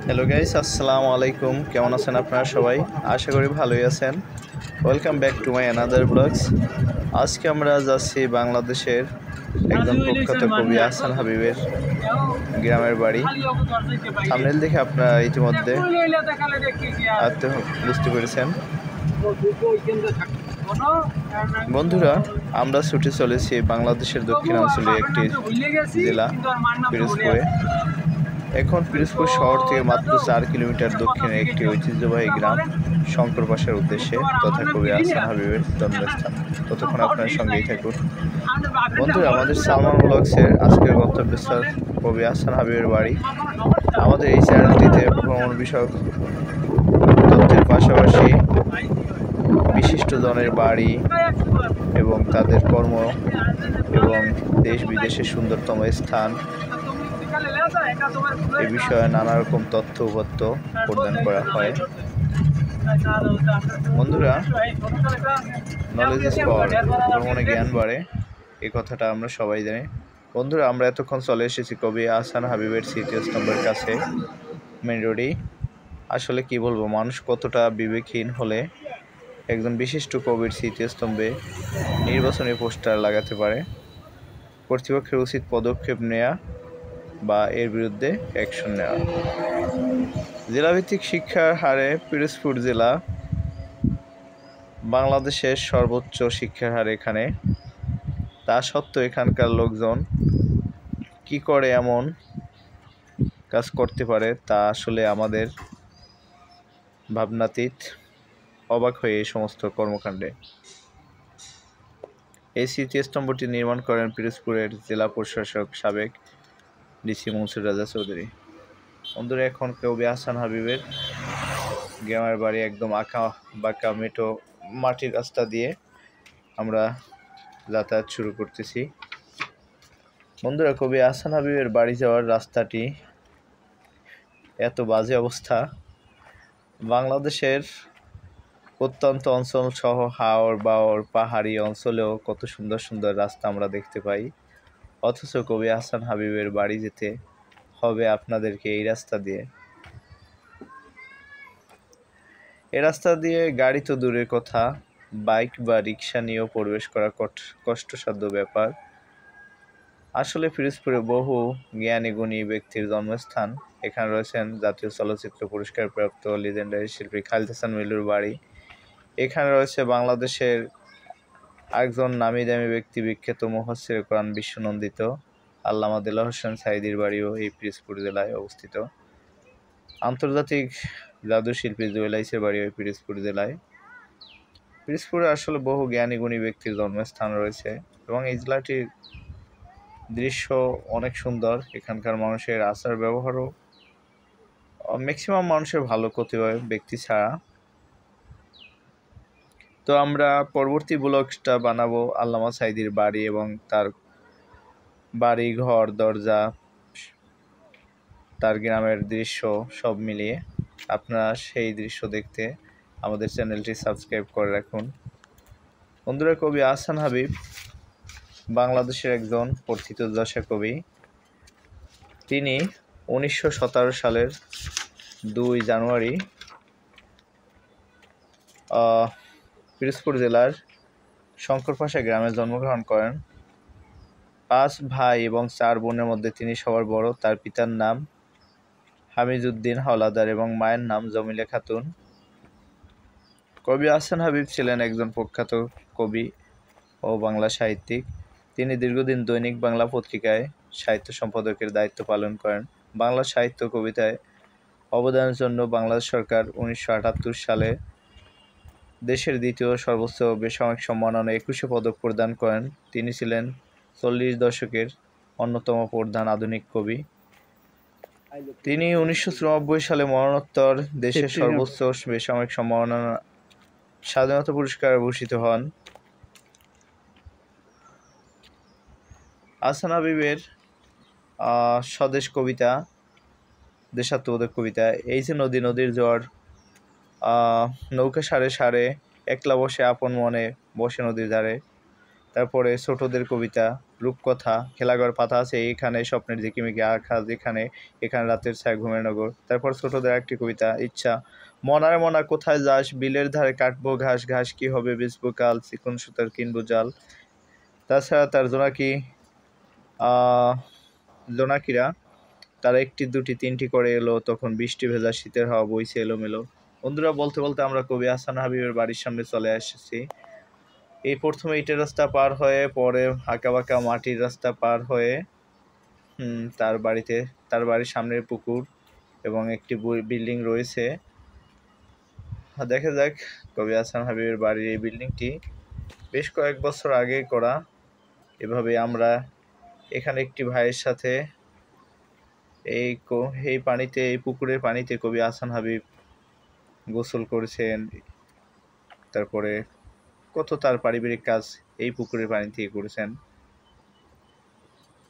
Hello guys, আসসালামু আলাইকুম। কেমন আছেন আপনারা সবাই? আশা করি ভালোই আছেন। Welcome back to my another blogs. আজকে আমরা যাচ্ছি বাংলাদেশের একজন প্রখ্যাত কবি আহসান হাবীবের গ্রামের বাড়ি। থাম্বনেল দেখে আপনারা ইতিমধ্যে বুঝতে পেরেছেন। বন্ধুরা, আমরা ছুটে চলেছি বাংলাদেশের দক্ষিণাঞ্চলীয় একটি জেলা পিরোজপুরে। এখন পিরোজপুর শহর থেকে মাত্র 4 কিলোমিটার দক্ষিণে একটি ঐতিহ্যবাহী গ্রাম শঙ্করপাশার উদ্দেশ্যে তথা কবি আহসান হাবীবের জন্মস্থান। ততক্ষণ আপনার সঙ্গেই থাকুন। বন্ধুরা, আমাদের সালমান ব্লগসের আজকের গন্তব্যস্থল কবি আহসান হাবীবের বাড়ি। আমাদের এই চ্যানেলটিতে ভ্রমণ বিষয়ক তথ্যের পাশাপাশি বিশিষ্টজনের বাড়ি এবং তাদের কর্ম এবং দেশ বিদেশের সুন্দরতম স্থান এ বিষয়ে নানা রকম তথ্য উপাত্ত প্রদান করা হয়। বন্ধুরা, নলেজ ইজ পাওয়ার, ভ্রমণে জ্ঞান বাড়ে, এই কথাটা আমরা সবাই জানি। বন্ধুরা, আমরা এতক্ষণ চলে এসেছি কবি আহসান হাবীবের স্মৃতিস্তম্ভের কাছে, মেন রোডেই। আসলে কি বলবো, মানুষ কতটা বিবেকহীন হলে একজন বিশিষ্ট কবির স্মৃতিস্তম্ভে নির্বাচনী পোস্টার লাগাতে পারে। কর্তৃপক্ষের উচিত পদক্ষেপ নেওয়া বা এর বিরুদ্ধে অ্যাকশন নেওয়া। জেলাভিত্তিক শিক্ষার হারে পিরোজপুর জেলা বাংলাদেশের সর্বোচ্চ শিক্ষার হার এখানে। তা সত্ত্বেও এখানকার লোকজন কি করে এমন কাজ করতে পারে তা আসলে আমাদের ভাবনাতীত। অবাক হয়ে এই সমস্ত কর্মকাণ্ডে। এই স্মৃতিস্তম্ভটি নির্মাণ করেন পিরোজপুরের জেলা প্রশাসক সাবেক ডিসি মনসুর রাজা চৌধুরী। বন্ধুরা, এখন কবি আহসান হাবীবের গ্রামের বাড়ি একদম আঁকা বাঁকা মেঠো মাটির রাস্তা দিয়ে আমরা যাতায়াত শুরু করতেছি। বন্ধুরা, কবি আহসান হাবীবের বাড়ি যাওয়ার রাস্তাটি এত বাজে অবস্থা। বাংলাদেশের প্রত্যন্ত অঞ্চল সহ হাওর বাওর পাহাড়ি অঞ্চলেও কত সুন্দর সুন্দর রাস্তা আমরা দেখতে পাই, অথচ কবি আহসান হাবীবের বাড়ি যেতে হবে আপনাদেরকে এই রাস্তা দিয়ে। এ রাস্তা দিয়ে গাড়ি তো দূরের কথা, বাইক বা রিক্সা নিয়েও প্রবেশ করা কষ্টসাধ্য ব্যাপার। আসলে পিরোজপুরে বহু জ্ঞানী গুণী ব্যক্তির জন্মস্থান। এখানে রয়েছেন জাতীয় চলচ্চিত্র পুরস্কার প্রাপ্ত লিজেন্ডারি শিল্পী খালিদ হাসান মিলুর বাড়ি। এখানে রয়েছে বাংলাদেশের একজন নামি দামি ব্যক্তি, বিখ্যাত মুফাসসিরে কোরআন বিশ্বনন্দিত আল্লামা দেলোয়ার হোসেন সাঈদীর বাড়িও এই পিরোজপুর জেলায় অবস্থিত। আন্তর্জাতিক জাদুশিল্পী জুয়েলাইসের বাড়ি ওই পিরোজপুর জেলায়। পিরোজপুরে আসলে বহু জ্ঞানী গুণী ব্যক্তির জন্মস্থান রয়েছে এবং এই জেলাটির দৃশ্য অনেক সুন্দর। এখানকার মানুষের আচার ব্যবহারও ম্যাক্সিমাম মানুষের ভালো কতিপয় ব্যক্তি ছাড়া। তো আমরা পরবর্তী ব্লগটা বানাবো আল্লামা সাঈদীর বাড়ি এবং তার বাড়ি ঘর দরজা, তার গ্রামের দৃশ্য সব মিলিয়ে। আপনারা সেই দৃশ্য দেখতে আমাদের চ্যানেলটি সাবস্ক্রাইব করে রাখুন। বন্ধুরা, কবি আহসান হাবীব বাংলাদেশের একজন প্রথিতযশা কবি। তিনি 1917 সালের 2 জানুয়ারি পিরোজপুর জেলার শঙ্করপাশা গ্রামে জন্মগ্রহণ করেন। 5 ভাই এবং 4 বোনের মধ্যে তিনি সবার বড়। তার পিতার নাম হামিজউদ্দিন হাওলাদার এবং মায়ের নাম জমিলা খাতুন। কবি আহসান হাবীব ছিলেন একজন প্রখ্যাত কবি ও বাংলা সাহিত্যিক। তিনি দীর্ঘদিন দৈনিক বাংলা পত্রিকায় সাহিত্য সম্পাদকের দায়িত্ব পালন করেন। বাংলা সাহিত্য কবিতায় অবদানের জন্য বাংলাদেশ সরকার 1978 সালে দেশের দ্বিতীয় সর্বোচ্চ বেসামরিক সম্মাননা 21 পদক প্রদান করেন। তিনি ছিলেন 40 দশকের অন্যতম প্রধান আধুনিক কবি। তিনি 1994 সালে মরণোত্তর দেশের সর্বোচ্চ বেসামরিক সম্মাননা স্বাধীনতা পুরস্কারে ভূষিত হন। আহসান হাবীবের স্বদেশ কবিতা, দেশাত্মবোধক কবিতা, এই যে নদী নদীর জ্বর, নৌকা সারে সারে একলা বসে আপন মনে বসে নদীর ধারে, তারপরে ছোটদের কবিতা, রূপকথা, খেলাঘর পাতা আছে এখানে, স্বপ্নের ঝিকিমিকি আকাশ যেখানে, এখানে রাতের ছায়া ঘুমের নগর। তারপর ছোটদের একটি কবিতা, ইচ্ছা, মনার মনা কোথায় যাস, বিলের ধারে কাটবো ঘাস, ঘাস কি হবে বেচবো কাল, চিকন সুতার কিনবো জাল। তাছাড়া তার জোনাকিরা তারা একটি দুটি তিনটি করে এলো, তখন বৃষ্টি ভেজা শীতের হাওয়া বইছে এলোমেলো। বন্ধুরা, বলতে বলতে আমরা কবি আহসান হাবীবের বাড়ির সামনে চলে এসেছি। এই প্রথমে ইটের রাস্তা পার হয়ে, পরে আঁকা বাঁকা মাটির রাস্তা পার হয়ে তার বাড়ির সামনের পুকুর এবং একটি বিল্ডিং রয়েছে। দেখা যাক কবি আহসান হাবীবের বাড়ির এই বিল্ডিংটি বেশ কয়েক বছর আগে করা। এভাবে আমরা এখানে একটি ভাইয়ের সাথে এই পুকুরের পানিতে কবি আহসান হাবীব গোসল করেছেন, তারপরে কত তার পারিবারিক কাজ এই পুকুরের পানি থেকে করেছেন।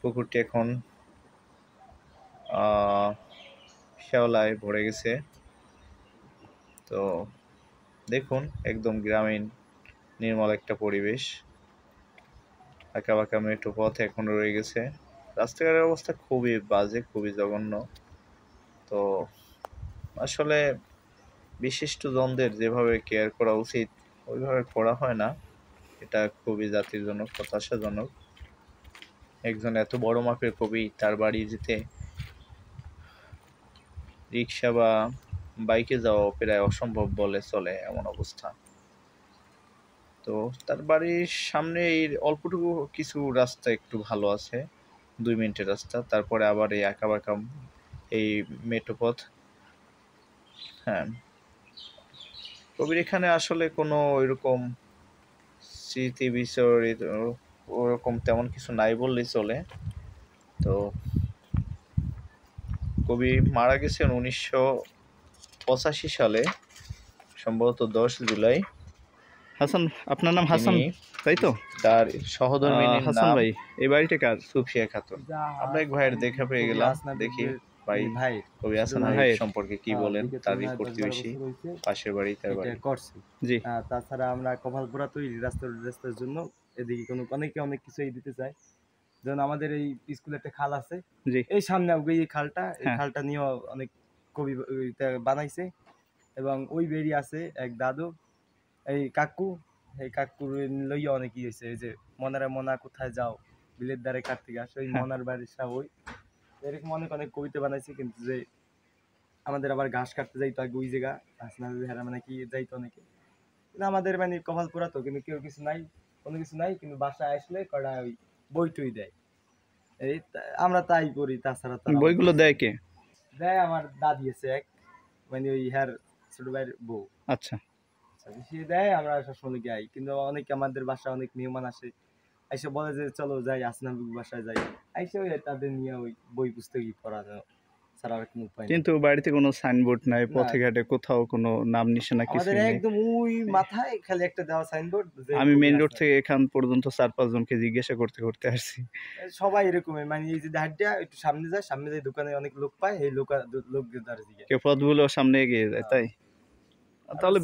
পুকুরটি এখন শ্যাওলায় ভরে গেছে। তো দেখুন, একদম গ্রামীণ নির্মল একটা পরিবেশ। আঁকা বাঁকা মেঠো পথ এখনো রয়ে গেছে। রাস্তাঘাটের অবস্থা খুবই বাজে, খুবই জঘন্য। তো আসলে বিশিষ্ট জনদের যেভাবে কেয়ার করা উচিত ওইভাবে করা হয় না, এটা খুবই জাতির জন্য হতাশাজনক। একজন এত বড় মাপের কবি, তার বাড়ি যেতে রিক্সা বা বাইকে যাওয়া প্রায় অসম্ভব বলে চলে, এমন অবস্থা। তো তার বাড়ির সামনে এই অল্পটুকু কিছু রাস্তা একটু ভালো আছে, 2 মিনিটের রাস্তা, তারপরে আবার এই আঁকা বাঁকা এই মেঠো পথ। হ্যাঁ, কবির এখানে আসলে কোনো ওইরকম স্মৃতি বিচরিত ওরকম তেমন কিছু নাই বললেই চলে। তো কবি মারা গেছেন 1985 সালে, সম্ভবত 10 জুলাই। হাসান, আপনার নাম হাসান তাই তো? তার সহধর্মিণীর হাসান নাম ভাই, এই বাড়িটা কার? সুফিয়া খাতুন। আমরা এক ভাইয়ের দেখা পেয়ে গেলাম, দেখি ভাই কবি হাসান হাবীব সম্পর্কে কি বলেন, তারই প্রতিবেশী, পাশের বাড়ি তার বাড়ি। জি। তাছাড়া আমরা কপালপুরা তৈরি রাস্তার জন্য এদিকে অনেকে অনেক কিছুই দিতে চায়। যেমন আমাদের এই স্কুলে একটা খাল আছে, জি, এই সামনে এই খালটা, এই হ্যাঁ। খালটা নিয়েও অনেক কবি বানাইছে। এবং ওই বেরি আছে এক দাদু, এই কাকু, এই কাকুর লইয়া অনেক ই হয়েছে। এই যে মনারে মনা কোথায় যাও, বিলের দ্বারে কাটতে গাছ, ওই মনার বাড়ির সা ওই এরকম অনেক অনেক কবিতা বানাইছে। কিন্তু যে আমাদের আবার ঘাস কাটতে যাইতো আগে ওই জায়গা, হেরা মানে কি যাইতো অনেকে, কিন্তু আমাদের মানে কপালপুরা তো, কিন্তু কেউ কিছু নাই, কোনো কিছু নাই। কিন্তু বাসায় আসলে কটা ওই বই টই দেয়, এই আমরা তাই করি। তাছাড়া তো বইগুলো দেয় কে? দেয় আমার দাদি আছে এক, মানে ওই হ্যার ছোট ভাইয়ের বউ। আচ্ছা, সে দেয়, আমরা সবসময় যাই। কিন্তু অনেকে আমাদের বাসায় অনেক মেহমান আসে, এসে বলে যে চলো যাই আসনাম বাসায় যাই, আইসে ওই তাদের নিয়ে ওই বই পুস্তকই পড়ানো ছাড়া আর কোনো উপায় নেই। কিন্তু বাড়িতে কোনো সাইনবোর্ড নাই, পথে ঘাটে কোথাও কোনো নাম নিশানা কিছু আমাদের নেই। একদম ওই মাথায় খালি একটা দেওয়া সাইনবোর্ড। আমি মেইন রোড থেকে এখান পর্যন্ত 4-5 জনকে জিজ্ঞাসা করতে করতে আসছি। সবাই এরকমই, মানে এই যে হাঁটিয়া একটু সামনে যায়, সামনে যায় দোকানে অনেক লোক পায়, এই লোকদের দ্বারা জিজ্ঞাসা কেউ পথগুলো সামনে এগিয়ে যায়, তাই? তাহলে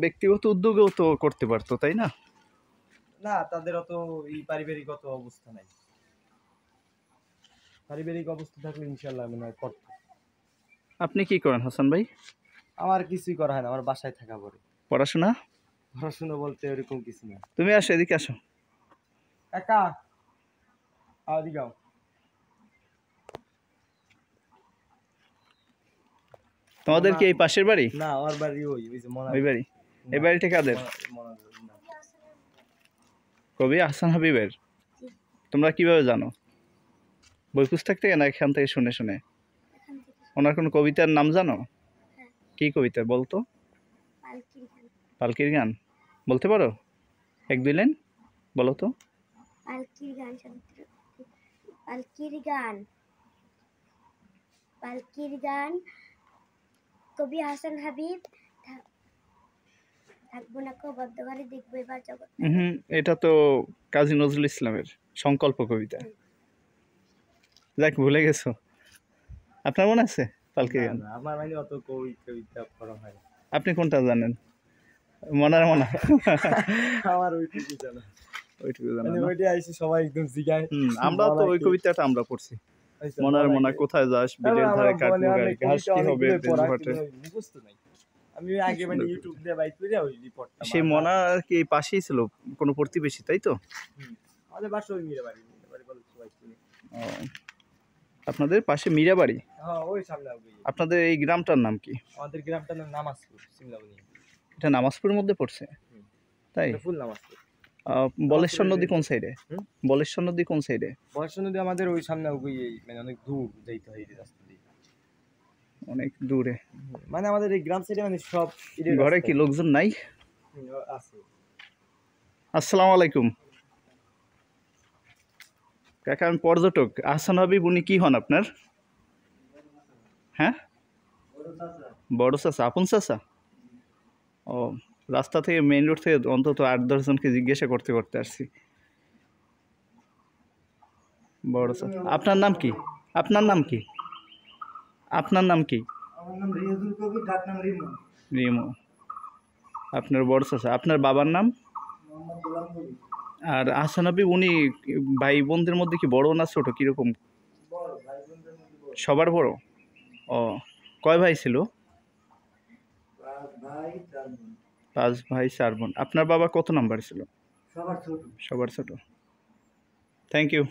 ব্যক্তিগত উদ্যোগেও তো করতে পারতো, তাই না? না, তাদের অত এই পারিবারিক অবস্থা নাই। পারিবারিক অবস্থা থাকলে ইনশাল্লাহ মনে হয় করতো। আপনি কি করেন হাসান ভাই? আমার কিছুই করা হয় না, আমার বাসায় থাকা পড়ে। পড়াশোনা? পড়াশোনা বলতে এরকম কিছু না। তুমি আসো, এদিকে আসো। একা এদিকে আও। তোমাদের কি এই পাশের বাড়ি? না, আমার বাড়ি ওই যে ওই বাড়ি। এই বাড়িটা কাদের? কবি আহসান হাবীবের। তোমরা কিভাবে জানো? বই পুস্তক থেকে না এখান থেকে শুনে শুনে? ওনার কোন কবিতার নাম জানো? কি কবিতা বলতো? পালকির গান বলতে পারো? 1-2 লাইন বলো তো। পালকির গান কবি হাসান হাবীব। থাকবো না কো বদ্ধঘরে, দেখবো এবার জগৎ। এটা তো কাজী নজরুল ইসলামের সংকল্প কবিতা। যাক, ভুলে গেছো। আপনার মনে আছে পালকির গান? আমার মানে অত কবিতা পড়া হয়। আপনি কোনটা জানেন? মনার মনা? আমার ওইটুকু জানা। ওইটুকু জানেন মানে না? ওইটা আইসি সবাই একদম জিগায় আমরা তো ওই কবিতাটা আমরা পড়ছি, মনার মনা কোথায় যাস, বিলের ধারে কাটবো গাড়ি, ঘাস কি হবে বেজঘাটে। মুখস্থ নাই। আমি আগে মানে ইউটিউব দিয়ে বাইক করে ওই রিপোর্টটা সেই মনা কি এই পাশেই ছিল, কোনো প্রতিবেশী, তাই তো? আমাদের বাসা ওই মিরাবাড়ি বলে সবাই চিনে। ও, আপনাদের পাশে মীরাবাড়ি। হ্যাঁ ওই সামনে ওই। আপনাদের এই গ্রামটার নাম কি? আমাদের গ্রামটার নাম নামাজপুর, সিমলাবনি। এটা নামাজপুরের মধ্যে পড়ছে, তাই? এটা ফুল নামাজপুর। বলেশ্বর নদী কোন সাইডে? হুম? বলেশ্বর নদী কোন সাইডে? বর্ষা নদী আমাদের ওই সামনে ওই মানে অনেক দূর যাইতে হয় এই রাস্তা দিয়ে। অনেক দূরে। মানে আমাদের এই গ্রাম সাইডে মানে সব ঘরে কি লোকজন নাই? আছে। আসসালামু আলাইকুম কাকা, আমি পর্যটক। আহসান হাবিব উনি কি হন আপনার? হ্যাঁ, বড় চাচা, আপন চাচা। ও, রাস্তা থেকে মেইন রোড থেকে অন্তত 8-10 জনকে জিজ্ঞাসা করতে করতে আসছি। বড় চাচা, আপনার নাম কি? আপনার নাম কি? আপনার নাম কি? আমার নাম রিয়াজুল কবির, ডাক নাম রিমন। রিমো। আপনার বড় চাচা। আপনার বাবার নাম? মোহাম্মদ গোলাম কবির। আর আহসান হাবিব উনি ভাই বোনদের মধ্যে কি বড় না ছোট, কিরকম? বড়, ভাই বোনদের মধ্যে বড়। সবার বড়। ও, কয় ভাই ছিল? 5 ভাই 4 বোন। 5 ভাই 4 বোন। আপনার বাবা কত নাম্বার ছিল? সবার ছোট। সবার ছোট। Thank you.